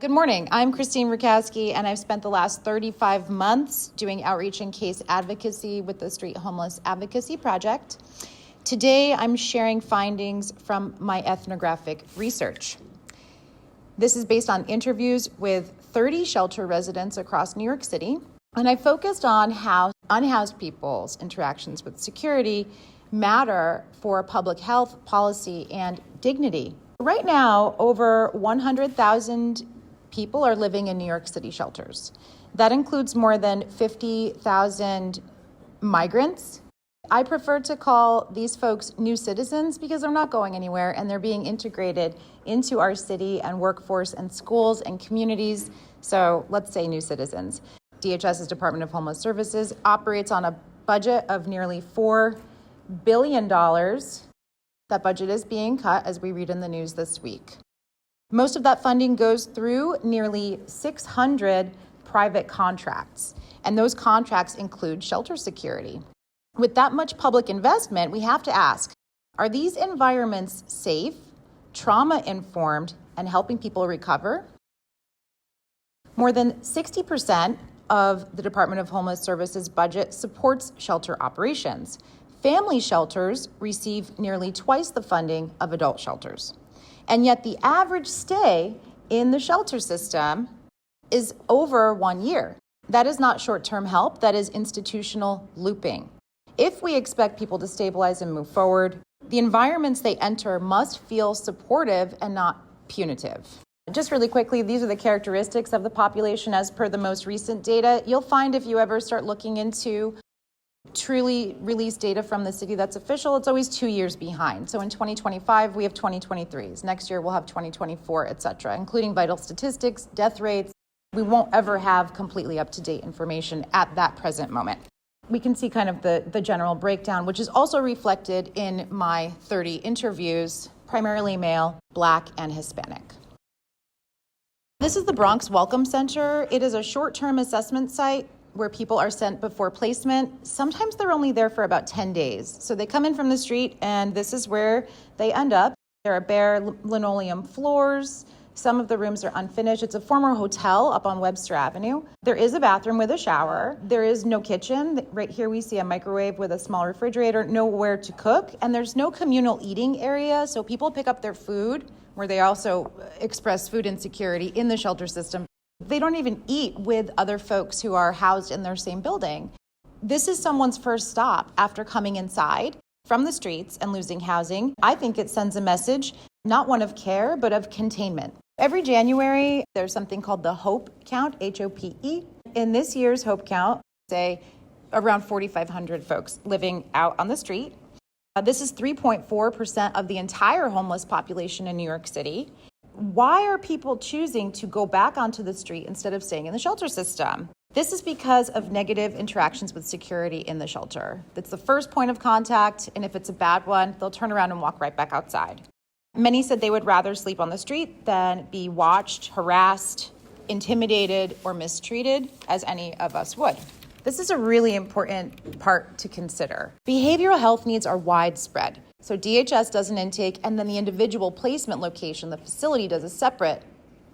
Good morning. I'm Christine Rakowski, and I've spent the last 35 months doing outreach and case advocacy with the Street Homeless Advocacy Project. Today, I'm sharing findings from my ethnographic research. This is based on interviews with 30 shelter residents across New York City, and I focused on how unhoused people's interactions with security matter for public health, policy, and dignity. Right now, over 100,000 people are living in New York City shelters. That includes more than 50,000 migrants. I prefer to call these folks new citizens because they're not going anywhere and they're being integrated into our city and workforce and schools and communities. So let's say new citizens. DHS's Department of Homeless Services operates on a budget of nearly $4 billion. That budget is being cut as we read in the news this week. Most of that funding goes through nearly 600 private contracts, and those contracts include shelter security. With that much public investment, we have to ask, are these environments safe, trauma-informed, and helping people recover? More than 60% of the Department of Homeless Services budget supports shelter operations. Family shelters receive nearly twice the funding of adult shelters. And yet the average stay in the shelter system is over 1 year. That is not short-term help, that is institutional looping. If we expect people to stabilize and move forward, the environments they enter must feel supportive and not punitive. Just really quickly, these are the characteristics of the population as per the most recent data. You'll find if you ever start looking into truly released data from the city that's official, it's always 2 years behind. So in 2025, we have 2023s. Next year, we'll have 2024, et cetera, including vital statistics, death rates. We won't ever have completely up-to-date information at that present moment. We can see kind of the general breakdown, which is also reflected in my 30 interviews, primarily male, Black, and Hispanic. This is the Bronx Welcome Center. It is a short-term assessment site where people are sent before placement. Sometimes they're only there for about 10 days. So they come in from the street and this is where they end up. There are bare linoleum floors. Some of the rooms are unfinished. It's a former hotel up on Webster Avenue. There is a bathroom with a shower. There is no kitchen. Right here we see a microwave with a small refrigerator, nowhere to cook. And there's no communal eating area. So people pick up their food, where they also express food insecurity in the shelter system. They don't even eat with other folks who are housed in their same building. This is someone's first stop after coming inside from the streets and losing housing. I think it sends a message, not one of care, but of containment. Every January, there's something called the Hope Count, H-O-P-E. In this year's Hope Count, say around 4,500 folks living out on the street. This is 3.4% of the entire homeless population in New York City. Why are people choosing to go back onto the street instead of staying in the shelter system? This is because of negative interactions with security in the shelter. That's the first point of contact, and if it's a bad one, they'll turn around and walk right back outside. Many said they would rather sleep on the street than be watched, harassed, intimidated, or mistreated, as any of us would. This is a really important part to consider. Behavioral health needs are widespread. So DHS does an intake, and then the individual placement location, the facility, does a separate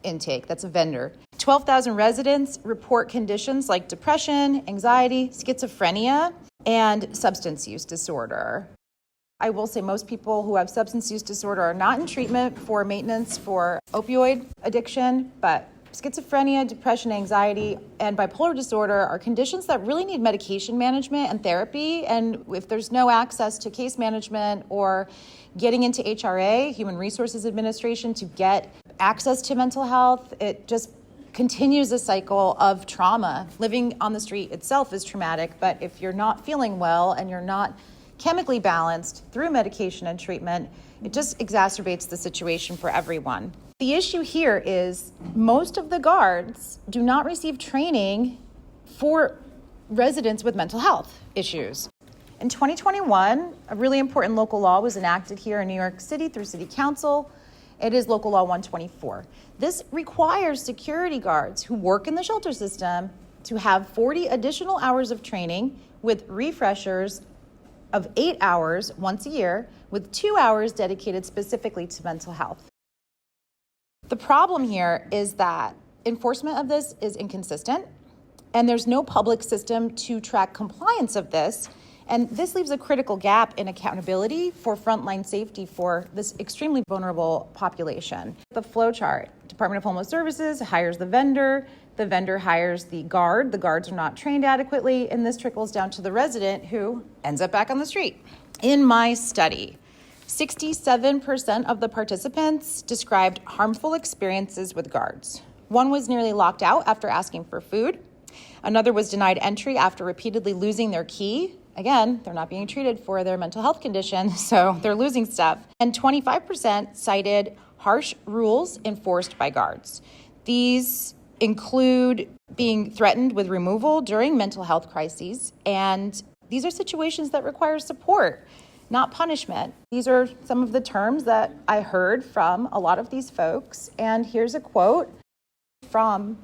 intake. That's a vendor. 12,000 residents report conditions like depression, anxiety, schizophrenia, and substance use disorder. I will say most people who have substance use disorder are not in treatment for maintenance for opioid addiction, but schizophrenia, depression, anxiety, and bipolar disorder are conditions that really need medication management and therapy. And if there's no access to case management or getting into HRA, Human Resources Administration, to get access to mental health, it just continues a cycle of trauma. Living on the street itself is traumatic, but if you're not feeling well and you're not chemically balanced through medication and treatment, it just exacerbates the situation for everyone. The issue here is most of the guards do not receive training for residents with mental health issues. In 2021, a really important local law was enacted here in New York City through City Council. It is Local Law 124. This requires security guards who work in the shelter system to have 40 additional hours of training with refreshers of 8 hours once a year, with 2 hours dedicated specifically to mental health. The problem here is that enforcement of this is inconsistent, and there's no public system to track compliance of this. And this leaves a critical gap in accountability for frontline safety for this extremely vulnerable population. The flow chart: Department of Homeless Services hires the vendor hires the guard. The guards are not trained adequately, and this trickles down to the resident who ends up back on the street. In my study, 67% of the participants described harmful experiences with guards. One was nearly locked out after asking for food. Another was denied entry after repeatedly losing their key. Again, they're not being treated for their mental health condition, so they're losing stuff. And 25% cited harsh rules enforced by guards. These include being threatened with removal during mental health crises, and these are situations that require support, not punishment. These are some of the terms that I heard from a lot of these folks, and here's a quote from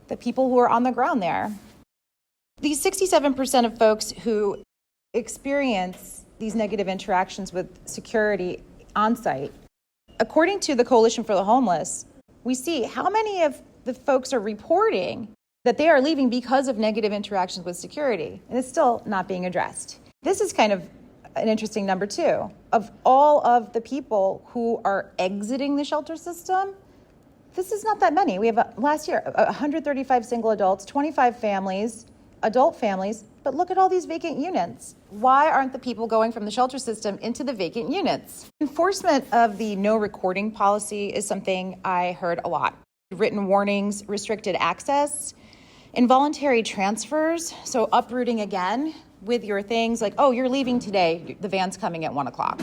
the people who are on the ground there. These 67% of folks who experience these negative interactions with security on site, according to the Coalition for the Homeless, we see how many of the folks are reporting that they are leaving because of negative interactions with security, and it's still not being addressed. This is kind of an interesting number too. Of all of the people who are exiting the shelter system, this is not that many. We have last year 135 single adults, 25 families, adult families, but look at all these vacant units. Why aren't the people going from the shelter system into the vacant units? Enforcement of the no recording policy is something I heard a lot. Written warnings, restricted access, involuntary transfers, so uprooting again with your things like, oh, you're leaving today, the van's coming at 1 o'clock.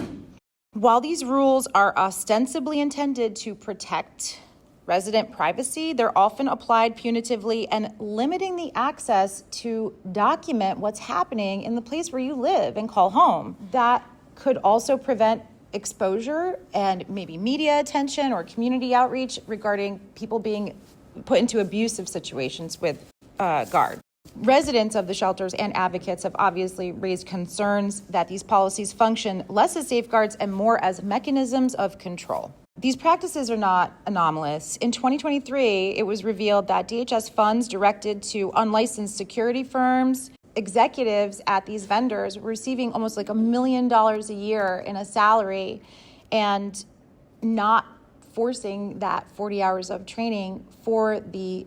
While these rules are ostensibly intended to protect resident privacy, they're often applied punitively and limiting the access to document what's happening in the place where you live and call home. That could also prevent exposure and maybe media attention or community outreach regarding people being put into abusive situations with guards. Residents of the shelters and advocates have obviously raised concerns that these policies function less as safeguards and more as mechanisms of control. These practices are not anomalous. In 2023, it was revealed that DHS funds directed to unlicensed security firms, executives at these vendors were receiving almost like $1 million a year in a salary and not forcing that 40 hours of training for the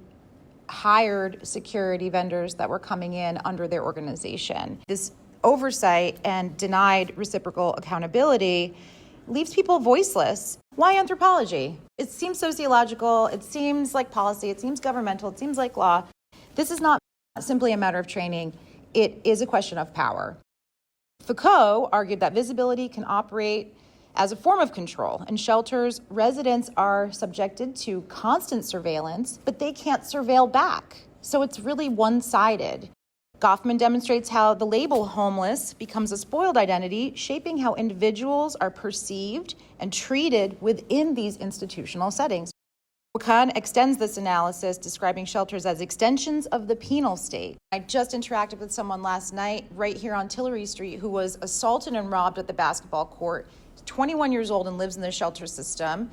hired security vendors that were coming in under their organization. This oversight and denied reciprocal accountability leaves people voiceless. Why anthropology? It seems sociological, it seems like policy, it seems governmental, it seems like law. This is not simply a matter of training, it is a question of power. Foucault argued that visibility can operate as a form of control. In shelters, residents are subjected to constant surveillance, but they can't surveil back. So it's really one-sided. Goffman demonstrates how the label homeless becomes a spoiled identity, shaping how individuals are perceived and treated within these institutional settings. Wacquant extends this analysis, describing shelters as extensions of the penal state. I just interacted with someone last night right here on Tillery Street who was assaulted and robbed at the basketball court. He's 21 years old and lives in the shelter system.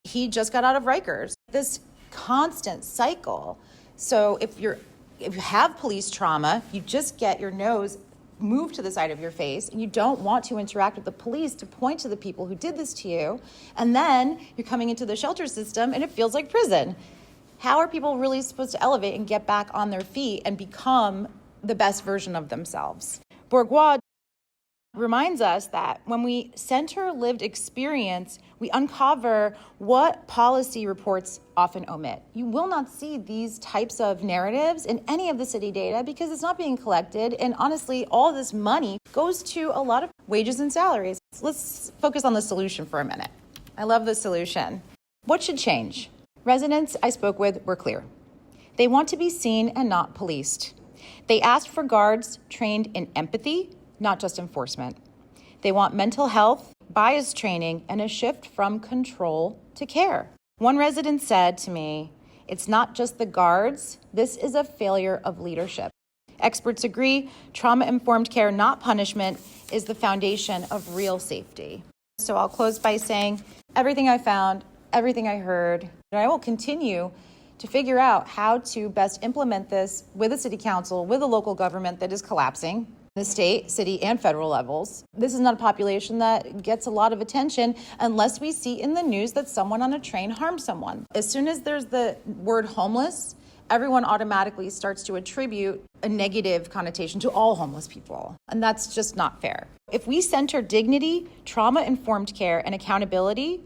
He just got out of Rikers. This constant cycle. So if you have police trauma, you just get your nose moved to the side of your face and you don't want to interact with the police to point to the people who did this to you. And then you're coming into the shelter system and it feels like prison. How are people really supposed to elevate and get back on their feet and become the best version of themselves? Bourgois reminds us that when we center lived experience, we uncover what policy reports often omit. You will not see these types of narratives in any of the city data because it's not being collected. And honestly, all this money goes to a lot of wages and salaries. Let's focus on the solution for a minute. I love the solution. What should change? Residents I spoke with were clear. They want to be seen and not policed. They asked for guards trained in empathy, not just enforcement. They want mental health, bias training, and a shift from control to care. One resident said to me, "It's not just the guards, this is a failure of leadership." Experts agree, trauma-informed care, not punishment, is the foundation of real safety. So I'll close by saying everything I found everything I heard. And I will continue to figure out how to best implement this with a city council, with a local government that is collapsing, the state, city, and federal levels. This is not a population that gets a lot of attention unless we see in the news that someone on a train harmed someone. As soon as there's the word homeless, everyone automatically starts to attribute a negative connotation to all homeless people. And that's just not fair. If we center dignity, trauma-informed care, and accountability,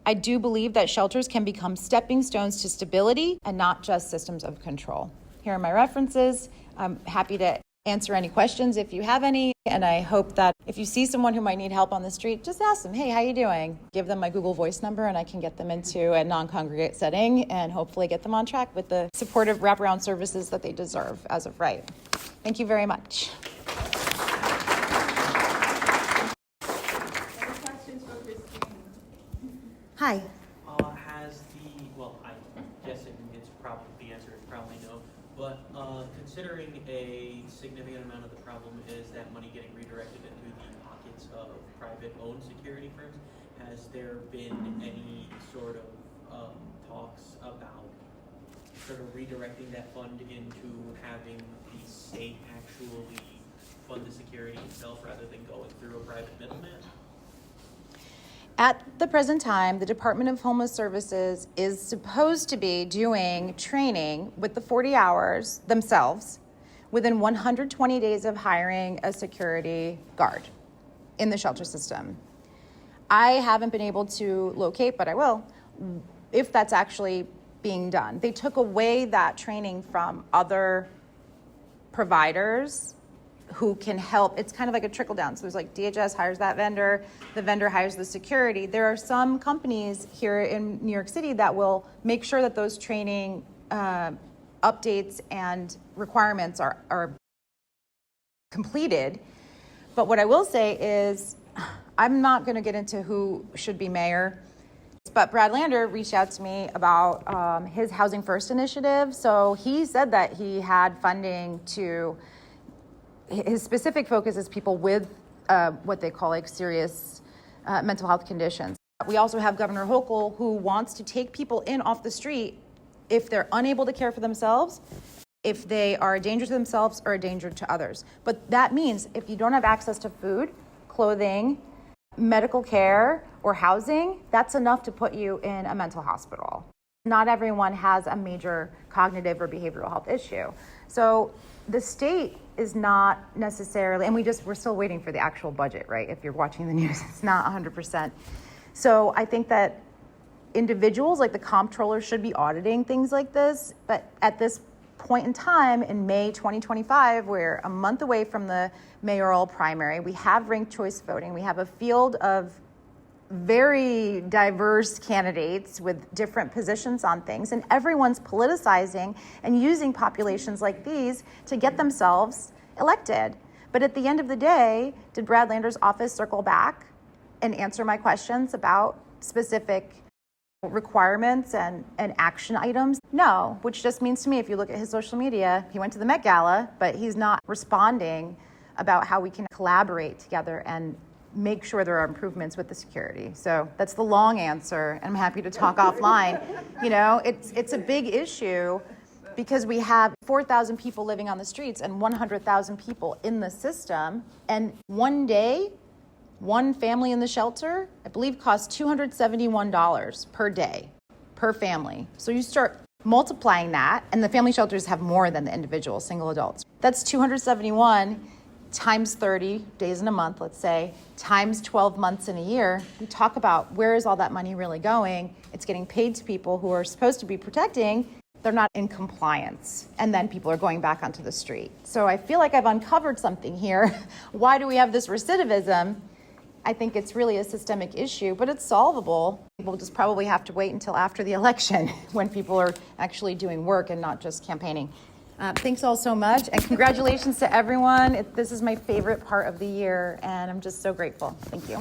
I do believe that shelters can become stepping stones to stability and not just systems of control. Here are my references. I'm happy to answer any questions if you have any. And I hope that if you see someone who might need help on the street, just ask them, hey, how you doing? Give them my Google Voice number and I can get them into a non-congregate setting and hopefully get them on track with the supportive wraparound services that they deserve as of right. Thank you very much. Hi. I'm guessing the answer is probably no, but considering a significant amount of the problem is that money getting redirected into the pockets of private-owned security firms, has there been any sort of talks about sort of redirecting that fund into having the state actually fund the security itself rather than going through a private middleman? At the present time, the Department of Homeless Services is supposed to be doing training with the 40 hours themselves within 120 days of hiring a security guard in the shelter system. I haven't been able to locate, but I will, if that's actually being done. They took away that training from other providers who can help. It's kind of like a trickle down. So there's like DHS hires that vendor, the vendor hires the security. There are some companies here in New York City that will make sure that those training updates and requirements are completed. But what I will say is, I'm not going to get into who should be mayor, but Brad Lander reached out to me about his Housing First initiative. So he said that he had funding to, his specific focus is people with what they call like serious mental health conditions. We also have Governor Hochul, who wants to take people in off the street if they're unable to care for themselves, if they are a danger to themselves or a danger to others. But that means if you don't have access to food, clothing, medical care, or housing, that's enough to put you in a mental hospital. Not everyone has a major cognitive or behavioral health issue. So the state is not necessarily, and we're still waiting for the actual budget, right? If you're watching the news, it's not 100%. So I think that individuals like the comptroller should be auditing things like this, but at this point in time, in May 2025, we're a month away from the mayoral primary. We have ranked choice voting. We have a field of very diverse candidates with different positions on things, and everyone's politicizing and using populations like these to get themselves elected. But at the end of the day, did Brad Lander's office circle back and answer my questions about specific requirements and action items? No, which just means to me, if you look at his social media, he went to the Met Gala, but he's not responding about how we can collaborate together and make sure there are improvements with the security. So that's the long answer, and I'm happy to talk offline. You know, it's a big issue because we have 4,000 people living on the streets and 100,000 people in the system, and one day, one family in the shelter, I believe, costs $271 per day, per family. So you start multiplying that, and the family shelters have more than the individual single adults. That's 271 times 30 days in a month, let's say, times 12 months in a year. We talk about where is all that money really going? It's getting paid to people who are supposed to be protecting. They're not in compliance. And then people are going back onto the street. So I feel like I've uncovered something here. Why do we have this recidivism? I think it's really a systemic issue, but it's solvable. We'll just probably have to wait until after the election when people are actually doing work and not just campaigning. Thanks all so much, and congratulations to everyone. This is my favorite part of the year, and I'm just so grateful. Thank you.